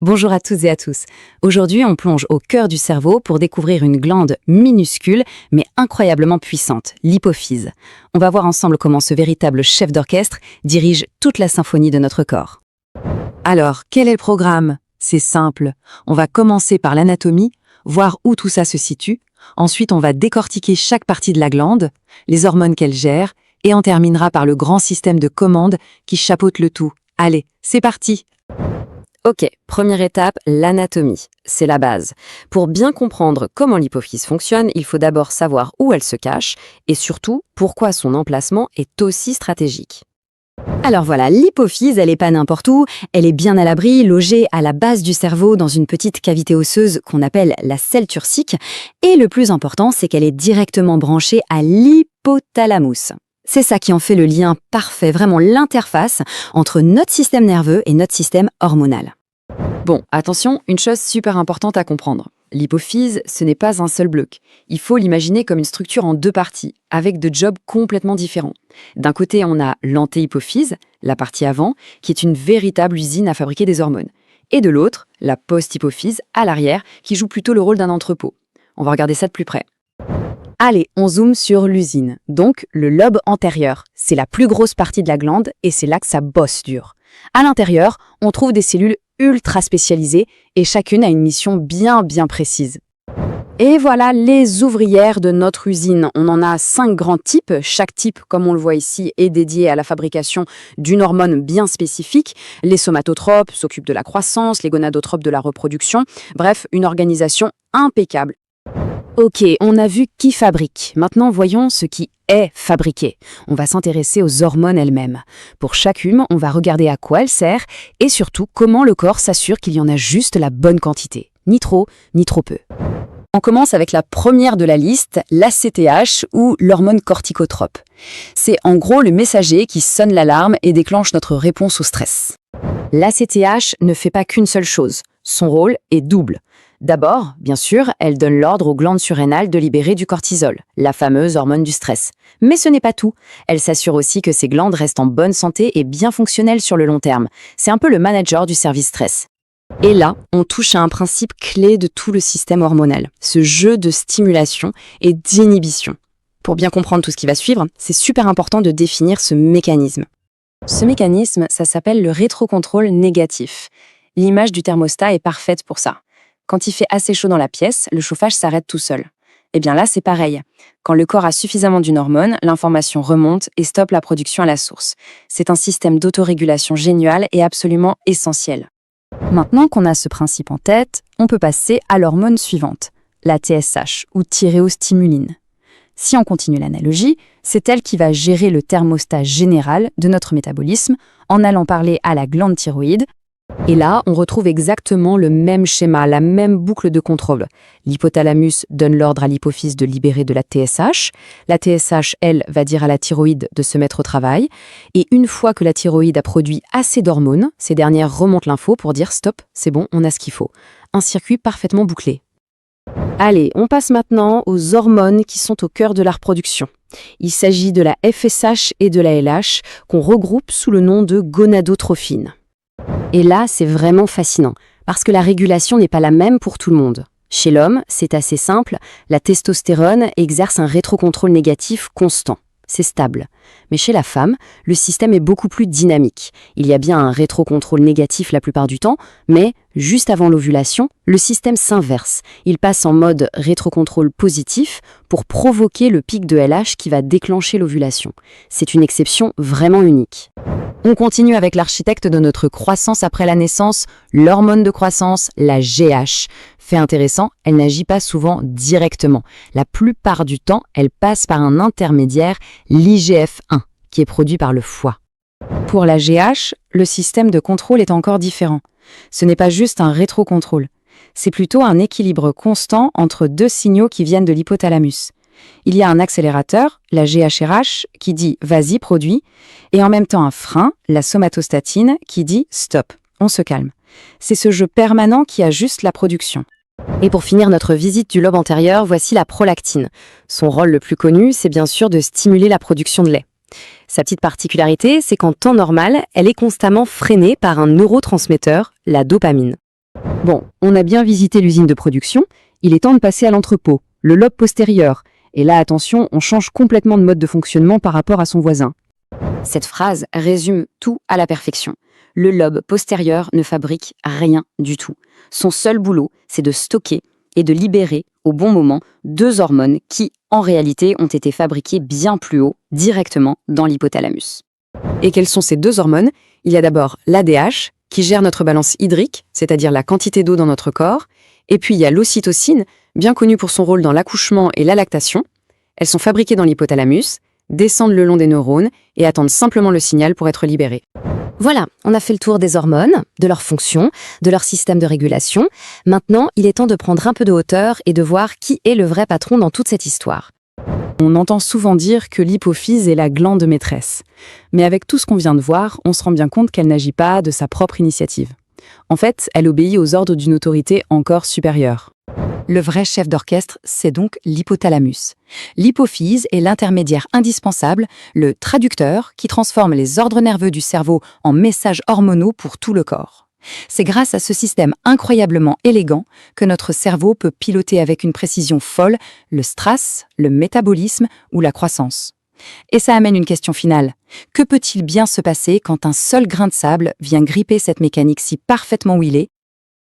Bonjour à toutes et à tous. Aujourd'hui, on plonge au cœur du cerveau pour découvrir une glande minuscule mais incroyablement puissante, l'hypophyse. On va voir ensemble comment ce véritable chef d'orchestre dirige toute la symphonie de notre corps. Alors, quel est le programme? C'est simple. On va commencer par l'anatomie, voir où tout ça se situe. Ensuite, on va décortiquer chaque partie de la glande, les hormones qu'elle gère, et on terminera par le grand système de commande qui chapeaute le tout. Allez, c'est parti! Ok, première étape, l'anatomie. C'est la base. Pour bien comprendre comment l'hypophyse fonctionne, il faut d'abord savoir où elle se cache et surtout pourquoi son emplacement est aussi stratégique. Alors voilà, l'hypophyse, elle n'est pas n'importe où, elle est bien à l'abri, logée à la base du cerveau dans une petite cavité osseuse qu'on appelle la selle turcique. Et le plus important, c'est qu'elle est directement branchée à l'hypothalamus. C'est ça qui en fait le lien parfait, vraiment l'interface entre notre système nerveux et notre système hormonal. Bon, attention, une chose super importante à comprendre. L'hypophyse, ce n'est pas un seul bloc. Il faut l'imaginer comme une structure en deux parties, avec deux jobs complètement différents. D'un côté, on a l'antéhypophyse, la partie avant, qui est une véritable usine à fabriquer des hormones. Et de l'autre, la post-hypophyse, à l'arrière, qui joue plutôt le rôle d'un entrepôt. On va regarder ça de plus près. Allez, on zoome sur l'usine, donc le lobe antérieur. C'est la plus grosse partie de la glande et c'est là que ça bosse dur. À l'intérieur, on trouve des cellules ultra spécialisées et chacune a une mission bien précise. Et voilà les ouvrières de notre usine. On en a 5 grands types. Chaque type, comme on le voit ici, est dédié à la fabrication d'une hormone bien spécifique. Les somatotropes s'occupent de la croissance, les gonadotropes de la reproduction. Bref, une organisation impeccable. Ok, on a vu qui fabrique. Maintenant, voyons ce qui est fabriqué. On va s'intéresser aux hormones elles-mêmes. Pour chacune, on va regarder à quoi elle sert et surtout comment le corps s'assure qu'il y en a juste la bonne quantité. Ni trop, ni trop peu. On commence avec la première de la liste, l'ACTH ou l'hormone corticotrope. C'est en gros le messager qui sonne l'alarme et déclenche notre réponse au stress. L'ACTH ne fait pas qu'une seule chose. Son rôle est double. D'abord, bien sûr, elle donne l'ordre aux glandes surrénales de libérer du cortisol, la fameuse hormone du stress. Mais ce n'est pas tout. Elle s'assure aussi que ces glandes restent en bonne santé et bien fonctionnelles sur le long terme. C'est un peu le manager du service stress. Et là, on touche à un principe clé de tout le système hormonal, ce jeu de stimulation et d'inhibition. Pour bien comprendre tout ce qui va suivre, c'est super important de définir ce mécanisme. Ce mécanisme, ça s'appelle le rétrocontrôle négatif. L'image du thermostat est parfaite pour ça. Quand il fait assez chaud dans la pièce, le chauffage s'arrête tout seul. Et bien là, c'est pareil. Quand le corps a suffisamment d'une hormone, l'information remonte et stoppe la production à la source. C'est un système d'autorégulation génial et absolument essentiel. Maintenant qu'on a ce principe en tête, on peut passer à l'hormone suivante, la TSH ou thyréostimuline. Si on continue l'analogie, c'est elle qui va gérer le thermostat général de notre métabolisme en allant parler à la glande thyroïde. Et là, on retrouve exactement le même schéma, la même boucle de contrôle. L'hypothalamus donne l'ordre à l'hypophyse de libérer de la TSH. La TSH, elle, va dire à la thyroïde de se mettre au travail. Et une fois que la thyroïde a produit assez d'hormones, ces dernières remontent l'info pour dire « stop, c'est bon, on a ce qu'il faut ». Un circuit parfaitement bouclé. Allez, on passe maintenant aux hormones qui sont au cœur de la reproduction. Il s'agit de la FSH et de la LH qu'on regroupe sous le nom de gonadotrophine. Et là, c'est vraiment fascinant, parce que la régulation n'est pas la même pour tout le monde. Chez l'homme, c'est assez simple, la testostérone exerce un rétrocontrôle négatif constant. C'est stable. Mais chez la femme, le système est beaucoup plus dynamique. Il y a bien un rétrocontrôle négatif la plupart du temps, mais juste avant l'ovulation, le système s'inverse. Il passe en mode rétrocontrôle positif pour provoquer le pic de LH qui va déclencher l'ovulation. C'est une exception vraiment unique. On continue avec l'architecte de notre croissance après la naissance, l'hormone de croissance, la GH. Fait intéressant, elle n'agit pas souvent directement. La plupart du temps, elle passe par un intermédiaire, l'IGF-1, qui est produit par le foie. Pour la GH, le système de contrôle est encore différent. Ce n'est pas juste un rétrocontrôle. C'est plutôt un équilibre constant entre deux signaux qui viennent de l'hypothalamus. Il y a un accélérateur, la GHRH, qui dit « vas-y, produis », et en même temps un frein, la somatostatine, qui dit « stop, on se calme ». C'est ce jeu permanent qui ajuste la production. Et pour finir notre visite du lobe antérieur, voici la prolactine. Son rôle le plus connu, c'est bien sûr de stimuler la production de lait. Sa petite particularité, c'est qu'en temps normal, elle est constamment freinée par un neurotransmetteur, la dopamine. Bon, on a bien visité l'usine de production, il est temps de passer à l'entrepôt, le lobe postérieur. Et là, attention, on change complètement de mode de fonctionnement par rapport à son voisin. Cette phrase résume tout à la perfection. Le lobe postérieur ne fabrique rien du tout. Son seul boulot, c'est de stocker et de libérer au bon moment 2 hormones qui, en réalité, ont été fabriquées bien plus haut, directement dans l'hypothalamus. Et quelles sont ces 2 hormones? Il y a d'abord l'ADH, qui gère notre balance hydrique, c'est-à-dire la quantité d'eau dans notre corps, et puis il y a l'ocytocine, bien connue pour son rôle dans l'accouchement et la lactation. Elles sont fabriquées dans l'hypothalamus, descendent le long des neurones et attendent simplement le signal pour être libérées. Voilà, on a fait le tour des hormones, de leurs fonctions, de leur système de régulation. Maintenant, il est temps de prendre un peu de hauteur et de voir qui est le vrai patron dans toute cette histoire. On entend souvent dire que l'hypophyse est la glande maîtresse. Mais avec tout ce qu'on vient de voir, on se rend bien compte qu'elle n'agit pas de sa propre initiative. En fait, elle obéit aux ordres d'une autorité encore supérieure. Le vrai chef d'orchestre, c'est donc l'hypothalamus. L'hypophyse est l'intermédiaire indispensable, le traducteur qui transforme les ordres nerveux du cerveau en messages hormonaux pour tout le corps. C'est grâce à ce système incroyablement élégant que notre cerveau peut piloter avec une précision folle le stress, le métabolisme ou la croissance. Et ça amène une question finale. Que peut-il bien se passer quand un seul grain de sable vient gripper cette mécanique si parfaitement huilée